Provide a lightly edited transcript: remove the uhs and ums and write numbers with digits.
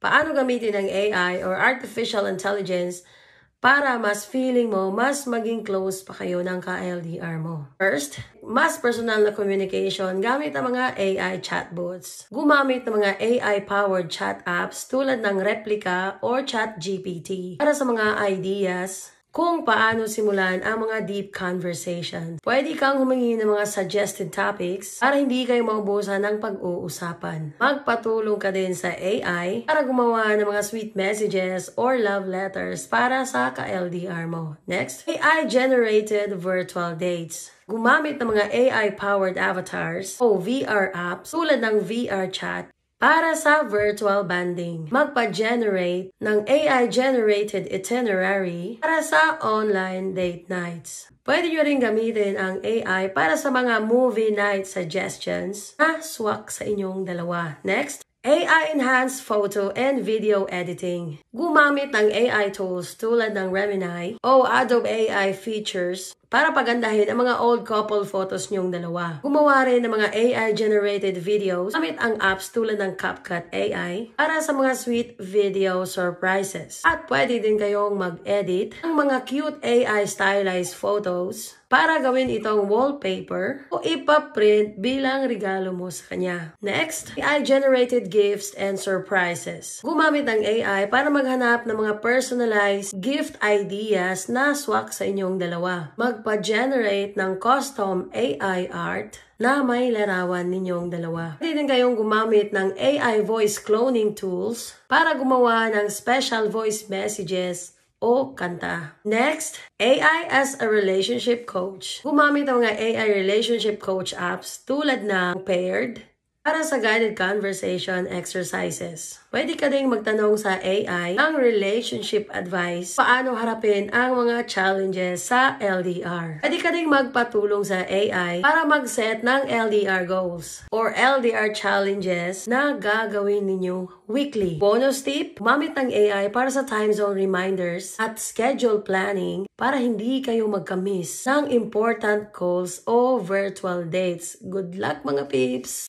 Paano gamitin ang AI or Artificial Intelligence para mas feeling mo, mas maging close pa kayo ng ka-LDR mo. First, mas personal na communication gamit ang mga AI chatbots. Gumamit ng mga AI-powered chat apps tulad ng Replika or ChatGPT para sa mga ideas kung paano simulan ang mga deep conversations. Pwede kang humingi ng mga suggested topics para hindi kayo maubusan ng pag-uusapan. Magpatulong ka din sa AI para gumawa ng mga sweet messages or love letters para sa ka-LDR mo. Next, AI-generated virtual dates. Gumamit ng mga AI-powered avatars o VR apps tulad ng VR chat para sa virtual banding. Magpa-generate ng AI-generated itinerary para sa online date nights. Pwede nyo rin gamitin ang AI para sa mga movie night suggestions na swak sa inyong dalawa. Next, AI-enhanced photo and video editing. Gumamit ng AI tools tulad ng Remini o Adobe AI features para pagandahin ang mga old couple photos nyong dalawa. Gumawa rin ng mga AI-generated videos gamit ang apps tulad ng CapCut AI para sa mga sweet video surprises. At pwede din kayong mag-edit ng mga cute AI stylized photos para gawin itong wallpaper o ipaprint bilang regalo mo sa kanya. Next, AI-generated gifts and surprises. Gumamit ng AI para maghanap ng mga personalized gift ideas na swak sa inyong dalawa. Magpa-generate ng custom AI art na may larawan ninyong dalawa. Pwede din kayong gumamit ng AI voice cloning tools para gumawa ng special voice messages o kanta. Next, AI as a relationship coach. Gumamit ng mga AI relationship coach apps tulad ng Paired para sa guided conversation exercises. Pwede ka ding magtanong sa AI ang relationship advice, paano harapin ang mga challenges sa LDR. Pwede ka ding magpatulong sa AI para mag-set ng LDR goals or LDR challenges na gagawin ninyo weekly. Bonus tip, gumamit ng AI para sa time zone reminders at schedule planning para hindi kayo magka-miss ng important calls o virtual dates. Good luck mga peeps!